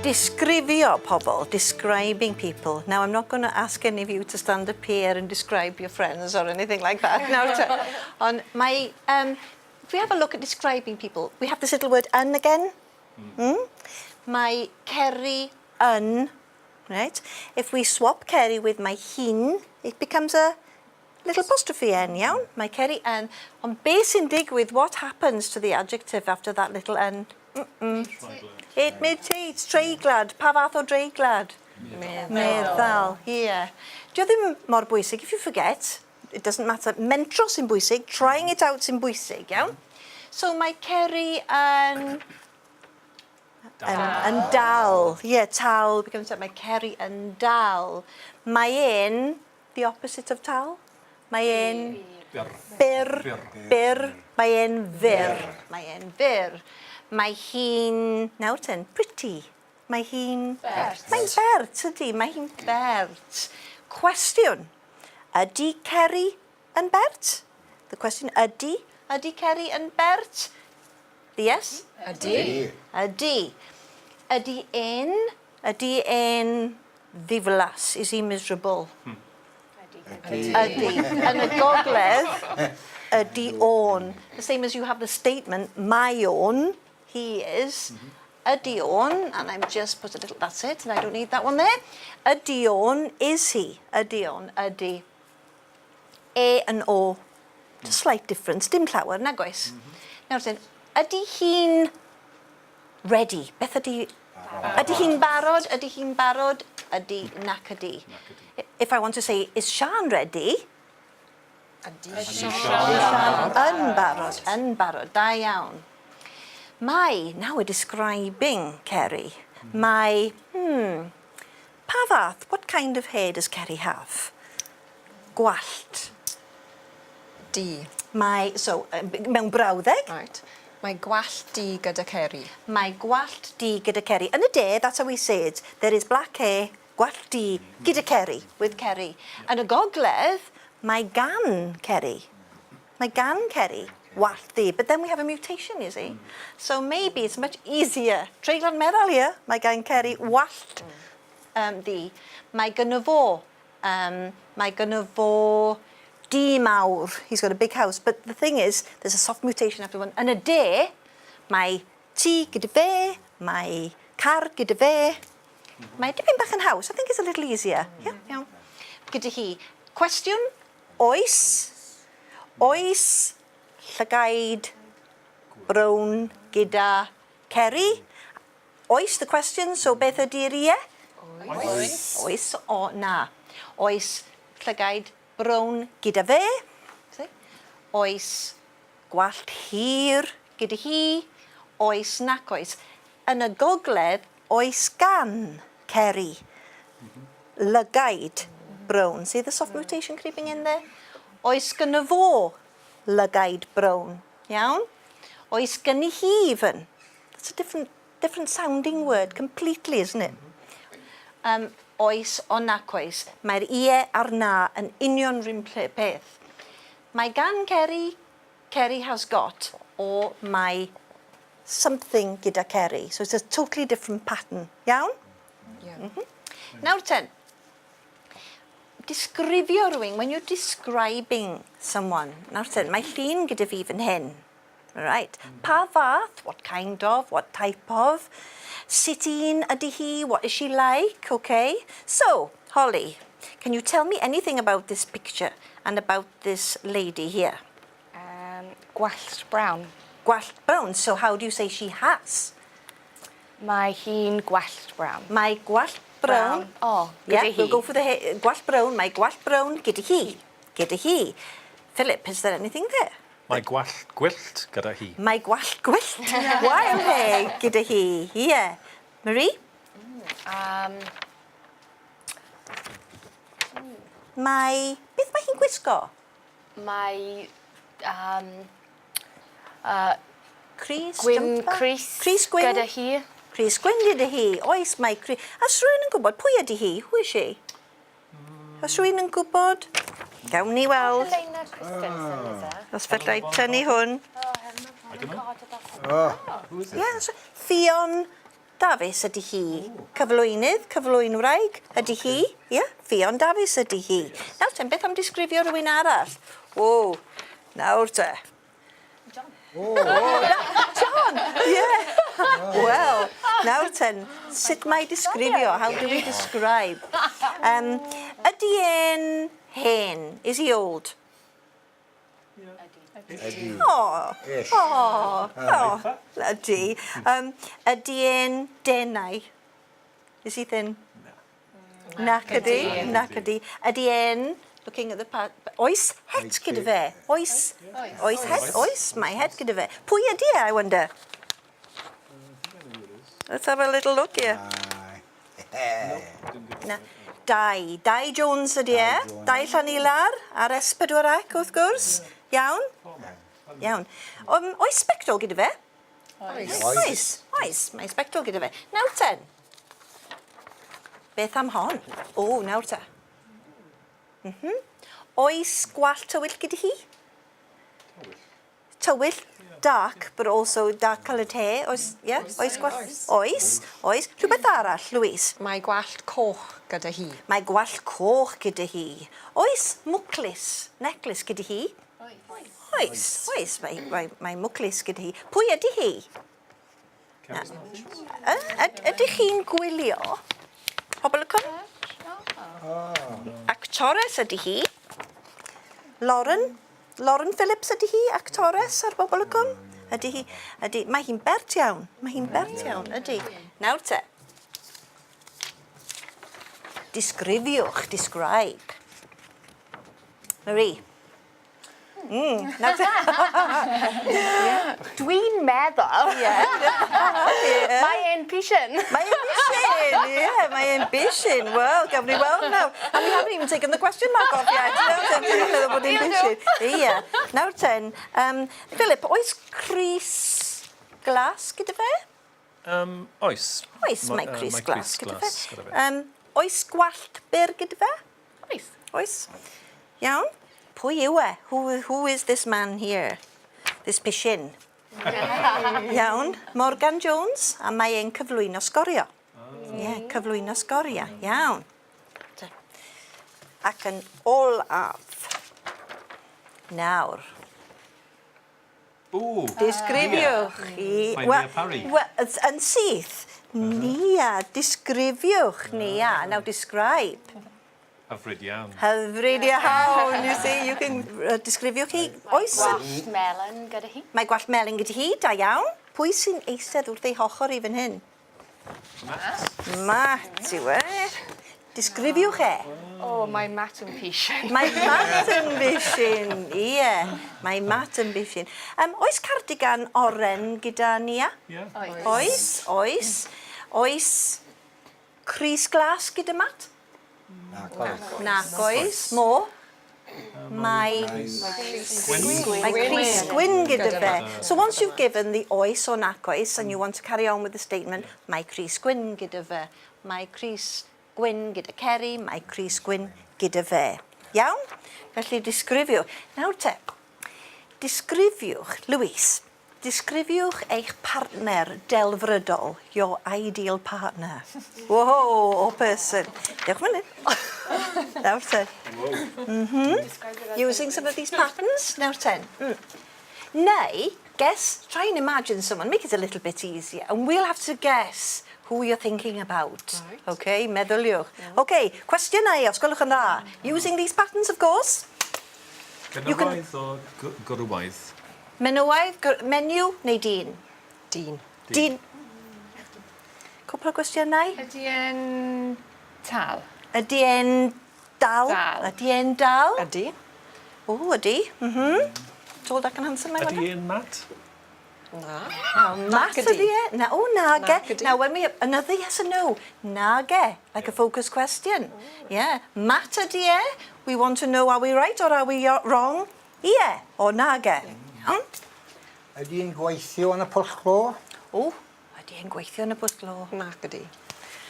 Disgrifio pobl, describing people. Now, I'm not going to ask any of you to stand up here and describe your friends or anything like that. Now, if we have a look at describing people, we have this little word "yn" again. My Kerry yn, right? If we swap Kerry with my hun, it becomes a little apostrophe n, iawn? My Kerry yn. Ond be sy'n digwydd, what happens to the adjective after that little n? It mutates, treiglad. Pa fath o dreiglad? Meddal, yeah. Dio ddim mor bwysig. If you forget, it doesn't matter. Mentro sy'n bwysig, trying it out sy'n bwysig, iawn? So my Kerry yn dal. Yeah, tal becomes my Kerry yn dal. Mae ein, the opposite of tal. Mae ein byr. Mae ein fyr. Mae ein fyr. Mae hi'n, nawr ten, pretty. Mae hi'n... Bert. Mae'n bert, ydy. Mae hi'n bert. Cwestiwn. Ydy Kerry yn bert? The question, ydy Kerry yn bert? The yes? Ydy. Ydy. Ydy ein ddiflas? Is he miserable? Ydy. Yn y gogledd, ydy o'n. The same as you have the statement, mae o'n. He is. Ydy o'n, and I'm just put a little, that's it, and I don't need that one there. Ydy o'n, is he? Ydy o'n, ydy. E and o. Just slight difference, dim llawer, nag oes? Nawr ten, ydy hi'n ready? Beth ydy... Ydy hi'n barod? Ydy hi'n barod? Ydy nac ydy. If I want to say, is Sian ready? Ydy Sian yn barod, da iawn. Mae, now we're describing Kerry. Mae, pa fath, what kind of hair does Kerry have? Gwallt. D. Mae, so, mewn brawddeg. Right. Mae gwallt D gyda Kerry. Mae gwallt D gyda Kerry. Yn y de, that's how we say it. There is black hair, gwallt D gyda Kerry, with Kerry. Yn y gogledd, mae gan Kerry. Mae gan Kerry. Wallt D, but then we have a mutation, you see. So maybe it's much easier. Treiglan meddal here, mae gan Kerry wallt D. Mae gynno fo D mawr. He's got a big house, but the thing is, there's a soft mutation after one. Yn y de, mae T gyda fe, mae car gyda fe. Mae dipyn bach yn haws. I think it's a little easier. Yeah, iawn. Gyda hi. Cwestiwn, oes llygaid brown gyda Kerry? Oes, the question, so beth ydy'r ie? Oes o na. Oes llygaid brown gyda fe? Oes gwallt hir gyda hi? Oes nac oes. Yn y gogledd, oes gan Kerry lygaid brown. See the soft mutation creeping in there? Oes gynno fo lygaid brown. Iawn? Oes gynnu hi even. That's a different sounding word completely, isn't it? Oes o nac oes. Mae'r ie a'r na yn union rhywun peth. Mae gan Kerry has got, or mae something gyda Kerry. So it's a totally different pattern. Iawn? Yeah. Nawr ten. Disgrifio rhywun, when you're describing someone. Nawr ten, mae llun gyda fi fan hyn. Right. Pa fath, what kind of, what type of. Sut un ydy hi, what is she like, okay? So, Holly, can you tell me anything about this picture and about this lady here? Gwallt brown. Gwallt brown, so how do you say she has? Mae hi'n gwallt brown. Mae gwallt brown. Oh, yeah, gyda hi. We'll go for the gwallt brown. Mae gwallt brown gyda hi. Gyda hi. Philip, is there anything there? Mae gwallt gwyllt gyda hi. Mae gwallt gwyllt. Wild hair gyda hi. Yeah. Marie? Mae... Beth mae hi'n gwisgo? Mae... Crys, gwyn jumper? crys Crys gwyn? gyda hi. Crys gwyn gyda hi. Oes, mae crys... As rhywun yn gwybod, pwy ydy hi? Who is she? As rhywun yn gwybod? Gawn ni weld. Helena Christensen, is it? Os fedrai tynnu hwn. I don't know. Yeah, Fion Dafis ydy hi. Cyflwynydd, cyflwyn wraig, ydy hi. Ie, Fion Dafis ydy hi. Nawr ten, beth am disgrifio rhywun arall? O, nawr te. John. John, yeah. Well, nawr ten, sut mae disgrifio? How do we describe? Ydy e'n hen? Is he old? Ydy. Oh, Ish. ydy. Ydy e'n denau? Is he thin? Nac ydy. Nac ydy. Ydy e'n, looking at the part, oes het gyda fe? Oes? Oes het? Oes, mae het gyda fe. Pwy ydy e, I wonder? Let's have a little look here. Na. Dai Jones ydy e. Dai Llanilar ar S4C wrth gwrs. Iawn? Iawn. Oes spectol gyda fe? Oes. Oes, mae spectol gyda fe. Nawr ten. Beth am hon? O, nawr te. Oes gwallt tywyll gyda hi? Tywyll dark, but also dark coloured hair. Oes, yeah? Oes gwallt? Oes. Oes. Rhywbeth arall, Louise? Mae gwallt coch gyda hi. Mae gwallt coch gyda hi. Oes mwclis, necklace gyda hi? Oes. Oes, mae mwclis gyda hi. Pwy ydy hi? Ydych chi'n gwylio? Pobl y cwm? Actores ydy hi. Lauren Phillips ydy hi, actores ar bobl y cwm. Ydy hi. Mae hi'n bert iawn. Mae hi'n bert iawn, ydy. Nawr te. Disgrifiwch, describe. Marie. Nawr te. Dwi'n meddwl. Mae e'n pishin. Mae ambition, yeah, my ambition. Well, can we well now? And we haven't even taken the question mark off yet. No, bod ambition. Yeah. Nawr ten. Philip, oes Chris glas gyda fe? Oes. Oes, mae Chris mae glas Chris gyda glas fe. gyda fe. Oes gwallt byr gyda fe? Oes. Oes. Iawn. Pwy yw e? Who is this man here? This pishin? Iawn. Morgan Jones, a mae e'n cyflwyno sgorio. Ie, cyflwyno sgorio. Iawn. Ac yn olaf. Nawr. Ww. Disgrifiwch i... Mae Nia Parry. Wel, yn syth. Nia, disgrifiwch Nia. Now describe. Hyfryd iawn. Hyfryd iawn, you see, you can disgrifiwch hi. Oes Gwallt melon gyda hi. Mae gwallt melyn gyda hi, da iawn. Pwy sy'n eistedd wrth ei hochor i fan hyn? Matt, yw e? Disgrifiwch e. O, mae Matt yn pishin. Mae Matt yn bishin, ie. Mae Matt yn bishin. Oes cardigan oren gyda Nia? Ie. Oes, oes. Oes Crys glas gyda Matt? Nac oes. Mo? Mae Crys gwyn gyda fe. So once you've given the oes or nac oes and you want to carry on with the statement, mae Crys gwyn gyda fe. Mae Crys gwyn gyda Ceri, mae Crys gwyn gyda fe. Iawn? Felly disgrifiwch. Nawr te, disgrifiwch, Louise, disgrifiwch eich partner delfrydol, your ideal partner. Whoa, or person. Diolch yn mynd. Nawr te. Using some of these patterns. Now 10. Neu, guess, try and imagine someone, make it a little bit easier, and we'll have to guess who you're thinking about. Right. Okay, meddyliwch. Okay, cwestiynau, os gwelwch yn dda. Using these patterns, of course. Gynnywaith o gwrwaith? Menywaidd, menyw neu dyn? Dyn. Dyn. Cwpl o gwestiynau. Ydy e'n tal? Ydy e'n dal? Dal. Ydy e'n dal? Ydy. O, ydy. Tall, dark and handsome, I wonder. Ydy e'n mat? Na. Matt ydy e? Na, o, nage. Nac ydi. Now, when we have another yes and no, nage, like a focus question. Yeah, Matt ydy e? We want to know, are we right or are we wrong? Ie, o nage. Ydy hi'n gweithio yn y pwll glo? O, ydy e'n gweithio yn y pwll glo. Nac ydy.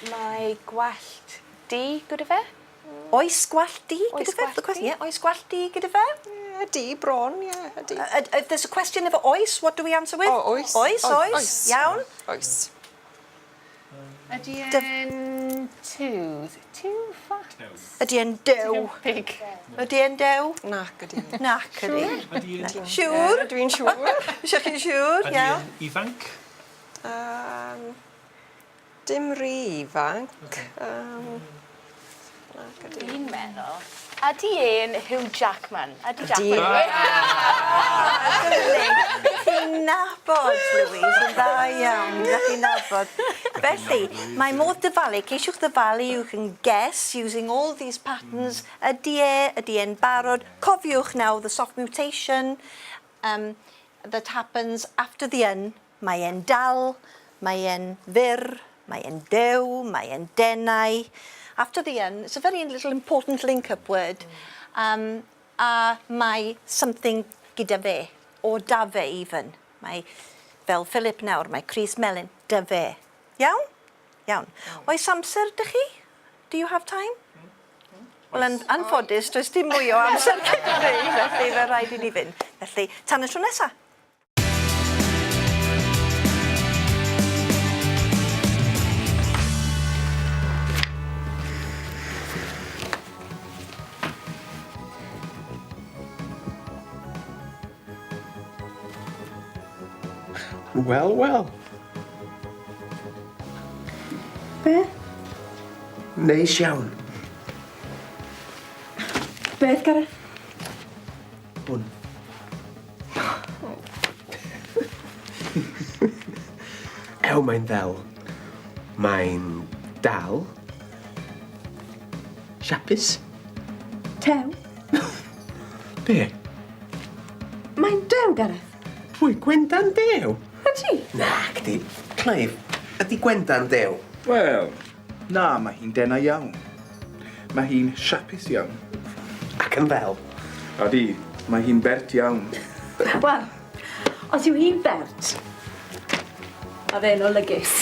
Mae gwallt di gyda fe? Oes gwallt di Oes gyda fe? gwallt The question- di? Yeah, oes gwallt di gyda fe? Ydy, bron, ie, ydy. If there's a question of oes, what do we answer with? O, oes. Oes, oes. Oes. Iawn. Oes. Ydy e'n tooth? Too fat? Ydy e'n dew? Big. Ydy e'n dew? Nac ydi. Nac ydy. Ydy e'n Siŵr? Dwi'n siŵr. Isio chi'n siŵr? Iawn. ifanc? Dim rhy ifanc. Nac ydi. Dwi'n meddwl. Ydy e'n Hugh Jackman? Ydy Ydi. Jackman? Chi'n nabod, Louise, yn dda iawn. Da chi'n nabod. Felly, mae modd dyfalu. Ceisiwch ddyfalu, you can guess using all these patterns. Ydy e'n barod. Cofiwch now the soft mutation that happens after the yn. Mae e'n dal, mae e'n fyr, mae e'n dew, mae e'n denau. After the yn, it's a very little important link-up word. A mae something gyda fe, o da fe even. Mae, fel Philip nawr, mae Chris Melyn, da fe. Iawn? Iawn. Oes amser dych chi? Do you have time? Wel, yn anffodus, does dim mwy o amser gyda fi, felly fe rhaid i ni fynd. Felly, tan y tro nesaf. Wel, wel. Be? Neis iawn. Beth, Gareth? Hwn. Ew, mae'n fel. Mae'n dal. Siapus. Tew? Be? Mae'n dew, Gareth. Pwy, Gwendan dew? Ydy? Nac di. Clive, ydi Gwendan dew? Wel, na, mae hi'n denau iawn. Mae hi'n siapus iawn. Ac yn fel. Odi, mae hi'n bert iawn. Wel, os yw hi'n bert, a fe'n olygus.